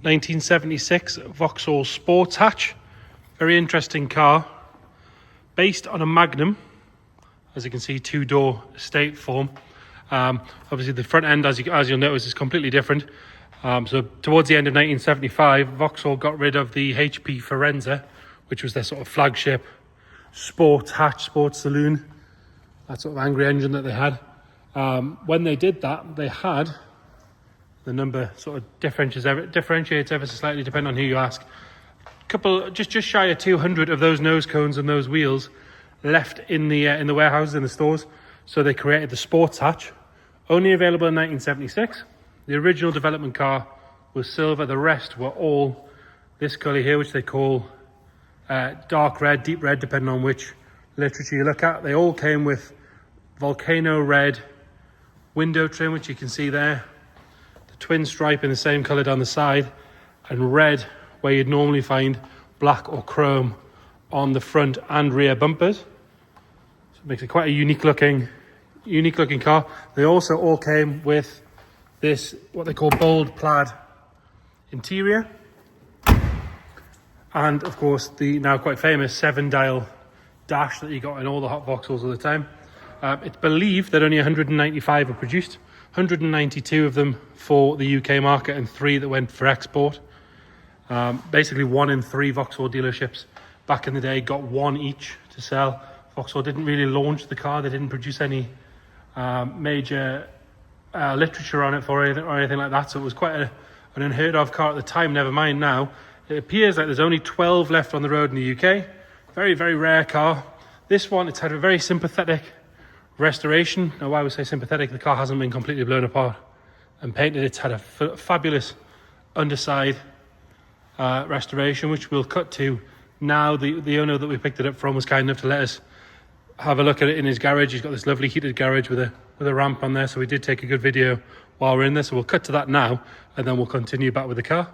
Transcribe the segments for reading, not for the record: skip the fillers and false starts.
1976 Vauxhall Sports Hatch. Very interesting car. Based on a Magnum. As you can see, two-door estate form. Obviously the front end, as you'll notice, is completely different. So towards the end of 1975, Vauxhall got rid of the HP Firenze, which was their sort of flagship sports hatch, sports saloon, that sort of angry engine that they had. When they did that, they had the number sort of differentiates ever so slightly depending on who you ask. Just shy of 200 of those nose cones and those wheels left in the warehouses, in the stores. So they created the sports hatch, only available in 1976. The original development car was silver. The rest were all this colour here, which they call dark red, deep red, depending on which literature you look at. They all came with volcano red window trim, which you can see there. The twin stripe in the same colour down the side, and red where you'd normally find black or chrome on the front and rear bumpers. So it makes it quite a unique looking car. They also all came with this, what they call bold plaid interior. And of course, the now quite famous 7-dial dash that you got in all the hot Vauxhalls all the time. It's believed that only 195 were produced, 192 of them for the UK market and 3 that went for export. Basically 1 in 3 Vauxhall dealerships back in the day got 1 each to sell. Vauxhall didn't really launch the car. They didn't produce any major literature on it or anything like that. So it was quite an unheard of car at the time, never mind now. It appears like there's only 12 left on the road in the UK. Very, very rare car. This one, it's had a very sympathetic restoration. Now, why we say sympathetic, the car hasn't been completely blown apart and painted. It's had a fabulous underside restoration, which we'll cut to now. The owner that we picked it up from was kind enough to let us have a look at it in his garage. He's got this lovely heated garage with a ramp on there, so we did take a good video while we're in there. So we'll cut to that now, and then we'll continue back with the car.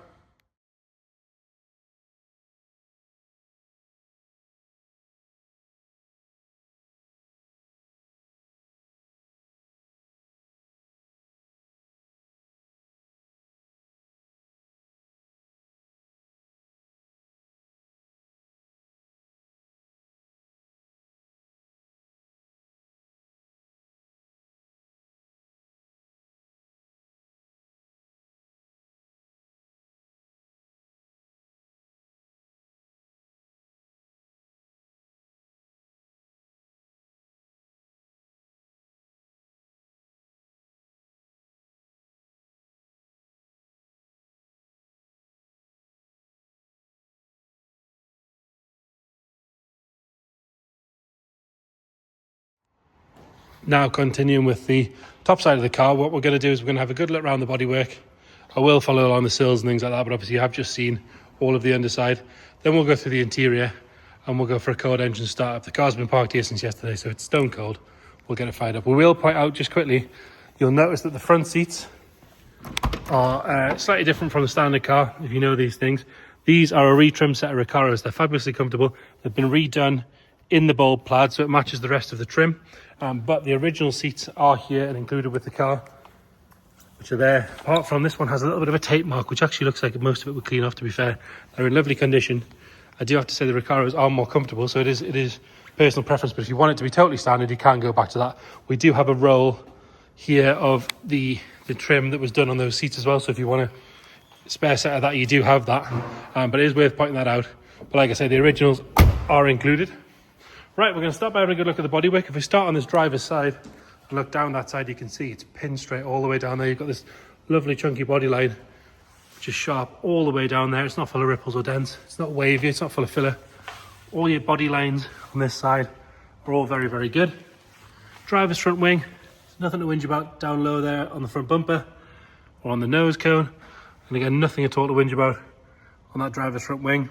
Now continuing with the top side of the car, what we're going to do is we're going to have a good look around the bodywork. I will follow along the sills and things like that, but obviously you have just seen all of the underside. Then we'll go through the interior and we'll go for a cold engine startup. The car's been parked here since yesterday, so it's stone cold. We'll get it fired up. We will point out just quickly, you'll notice that the front seats are slightly different from the standard car, if you know these things. These are a retrimmed set of Recaros. They're fabulously comfortable. They've been redone in the bold plaid, so it matches the rest of the trim. But the original seats are here and included with the car, which are there. Apart from this one has a little bit of a tape mark, which actually looks like most of it would clean off, to be fair. They're in lovely condition. I do have to say the Recaros are more comfortable, so it is personal preference, but if you want it to be totally standard, you can go back to that. We do have a roll here of the trim that was done on those seats as well, so if you want a spare set of that, you do have that. But it is worth pointing that out. But like I say, the originals are included. Right, we're going to start by having a good look at the bodywork. If we start on this driver's side and look down that side, you can see it's pinned straight all the way down there. You've got this lovely chunky body line, which is sharp all the way down there. It's not full of ripples or dents. It's not wavy. It's not full of filler. All your body lines on this side are all very, very good. Driver's front wing, there's nothing to whinge about down low there on the front bumper or on the nose cone. And again, nothing at all to whinge about on that driver's front wing.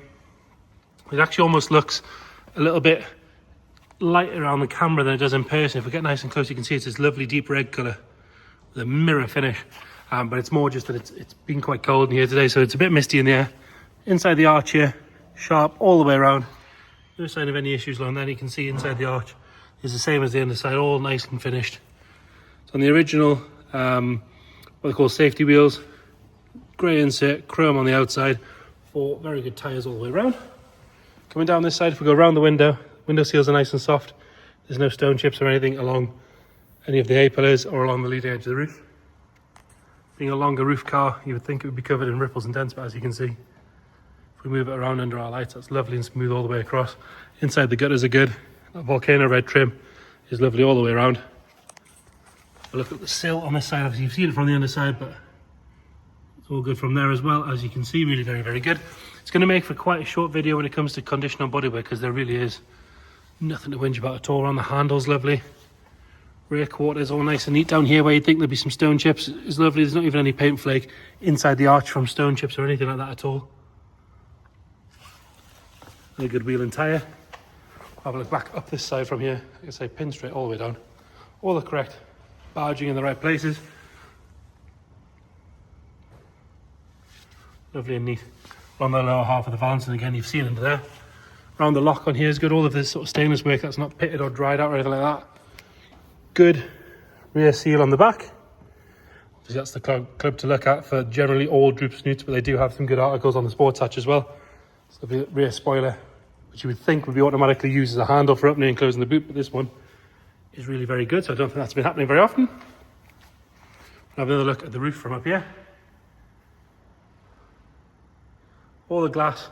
It actually almost looks a little bit lighter on the camera than it does in person. If we get nice and close, you can see it's this lovely deep red colour with a mirror finish. But it's more just that it's been quite cold in here today, so it's a bit misty in the air. Inside the arch here, sharp all the way around. No sign of any issues along there. You can see inside the arch is the same as the underside, all nice and finished. So on the original, what they call safety wheels, grey insert, chrome on the outside, for very good tyres all the way around. Coming down this side, if we go around the window seals are nice and soft. There's no stone chips or anything along any of the A-pillars or along the leading edge of the roof. Being a longer roof car, you would think it would be covered in ripples and dents, but as you can see, if we move it around under our lights, that's lovely and smooth all the way across. Inside the gutters are good. That volcano red trim is lovely all the way around. But look at the sill on this side. Obviously you've seen it from the underside, but it's all good from there as well. As you can see, really very, very good. It's going to make for quite a short video when it comes to condition on bodywork, because there really is nothing to whinge about at all. Around the handles, lovely. Rear quarters all nice and neat. Down here where you'd think there'd be some stone chips is lovely. There's not even any paint flake inside the arch from stone chips or anything like that at all. A good wheel and tyre. Have a look back up this side from here. Like I say, pin straight all the way down. All the correct barging in the right places. Lovely and neat. On the lower half of the valance, and again you've seen under there. Around the lock on here is good. All of this sort of stainless work that's not pitted or dried out or anything like that. Good rear seal on the back. Obviously that's the club to look at for generally all droop snoots, but they do have some good articles on the Sports Hatch as well. So the rear spoiler, which you would think would be automatically used as a handle for opening and closing the boot, but this one is really very good, so I don't think that's been happening very often. Have another look at the roof from up here. All the glass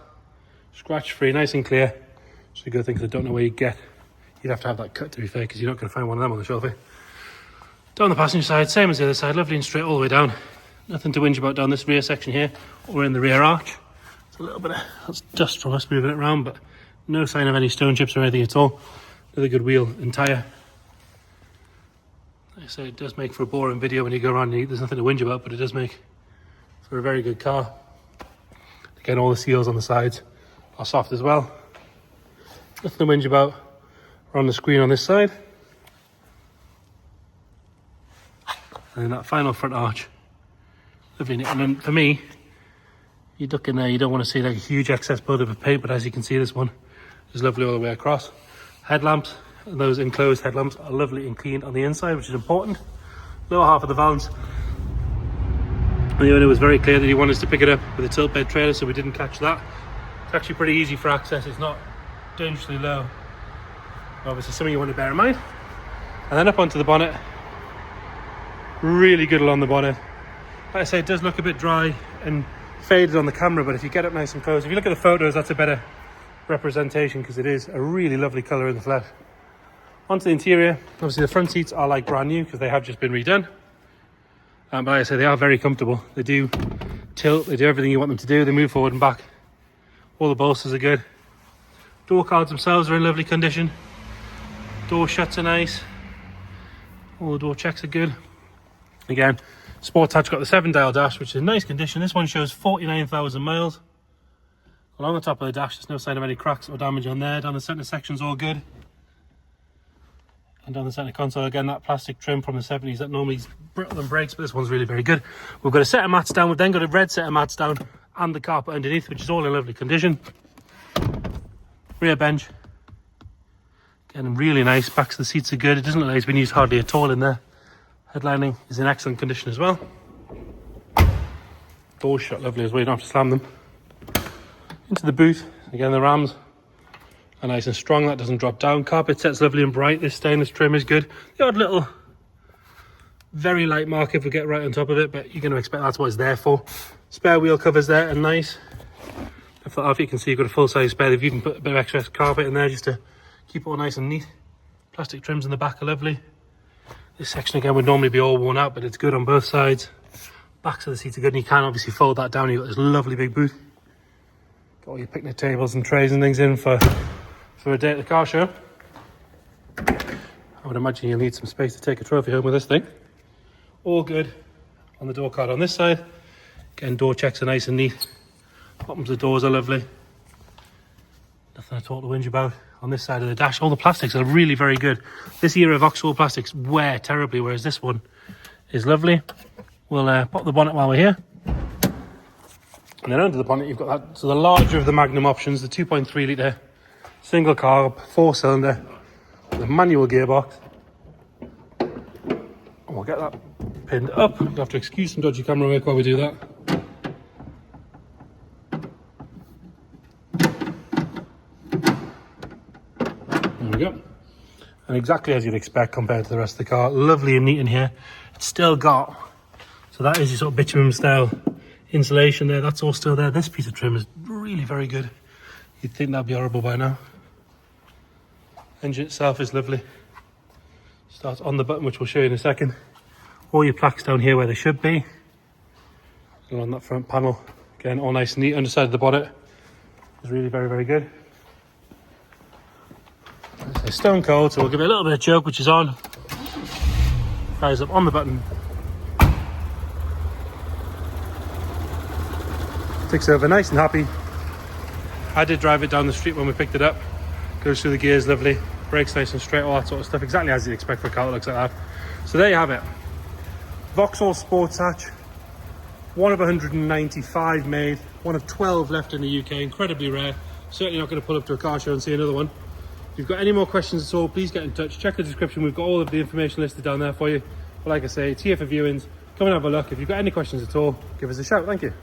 scratch free, nice and clear. It's a good thing, because I don't know where you'd have to have that cut, to be fair, because you're not going to find one of them on the shelf here. Down the passenger side, same as the other side, lovely and straight all the way down. Nothing to whinge about down this rear section here or in the rear arch. It's a little bit of that's dust from us moving it around, but no sign of any stone chips or anything at all. Another good wheel and tyre. Like I say, it does make for a boring video when you go around and there's nothing to whinge about, but it does make for a very good car. Again, all the seals on the sides are soft as well. Nothing to whinge about. We're on the screen on this side. And then that final front arch. Lovely. And then for me, you look in there, you don't want to see like a huge excess buildup of paint, but as you can see, this one is lovely all the way across. Headlamps, those enclosed headlamps are lovely and clean on the inside, which is important. Lower half of the valance. And the owner was very clear that he wanted us to pick it up with a tilt bed trailer, so we didn't catch that. It's actually pretty easy for access. It's not dangerously low. Obviously something you want to bear in mind. And then up onto the bonnet. Really good along the bonnet. Like I say, it does look a bit dry and faded on the camera, but if you get up nice and close, if you look at the photos, that's a better representation, because it is a really lovely colour in the flesh. Onto the interior. Obviously the front seats are like brand new because they have just been redone. But like I say, they are very comfortable. They do tilt, they do everything you want them to do. They move forward and back. All the bolsters are good. Door cards themselves are in lovely condition. Door shuts are nice. All the door checks are good. Again, Sports Hatch got the 7-dial dash, which is in nice condition. This one shows 49,000 miles. Along the top of the dash, there's no sign of any cracks or damage on there. Down the centre section's all good. And down the centre console, again, that plastic trim from the 70s that normally is brittle and breaks, but this one's really very good. We've got a set of mats down. We've then got a red set of mats down and the carpet underneath, which is all in lovely condition. Rear bench. Again, really nice. Backs of the seats are good. It doesn't look like it's been used hardly at all in there. Headlining is in excellent condition as well. Doors shut lovely as well, you don't have to slam them. Into the boot, again the rams are nice and strong, that doesn't drop down. Carpet set's lovely and bright, this stainless trim is good. The odd little, very light mark if we get right on top of it, but you're going to expect that's what it's there for. Spare wheel covers there and nice. If that off, you can see you've got a full-size spare. If you can put a bit of extra carpet in there just to keep it all nice and neat. Plastic trims in the back are lovely. This section again would normally be all worn out, but it's good on both sides. Backs of the seats are good, and you can obviously fold that down. You've got this lovely big boot. Got all your picnic tables and trays and things in for a day at the car show. I would imagine you'll need some space to take a trophy home with this thing. All good on the door card on this side. Again, door checks are nice and neat. Bottoms of the doors are lovely. Nothing at all to whinge about. On this side of the dash, all the plastics are really very good. This era of Vauxhall plastics wear terribly, whereas this one is lovely. We'll pop the bonnet while we're here. And then under the bonnet, you've got that. So the larger of the Magnum options, the 2.3 litre single carb, 4-cylinder, the manual gearbox. And we'll get that pinned up. You'll have to excuse some dodgy camera work while we do that. and exactly as you'd expect compared to the rest of the car. Lovely and neat in here. It's still got, so that is your sort of bitumen style insulation there. That's all still there. This piece of trim is really very good. You'd think that'd be horrible by now. Engine itself is lovely. Starts on the button, which we'll show you in a second. All your plaques down here where they should be. And on that front panel, again, all nice and neat. Underside of the bonnet is really very, very good. It's stone cold, so we'll give it a little bit of choke, which is on. Fires up on the button. Takes over nice and happy. I did drive it down the street when we picked it up. Goes through the gears lovely. Brakes nice and straight, all that sort of stuff. Exactly as you'd expect for a car that looks like that. So there you have it. Vauxhall Sports Hatch. One of 195 made. One of 12 left in the UK. Incredibly rare. Certainly not going to pull up to a car show and see another one. If you've got any more questions at all, please get in touch. Check the description. We've got all of the information listed down there for you. But like I say, it's here for viewings. Come and have a look. If you've got any questions at all, give us a shout. Thank you.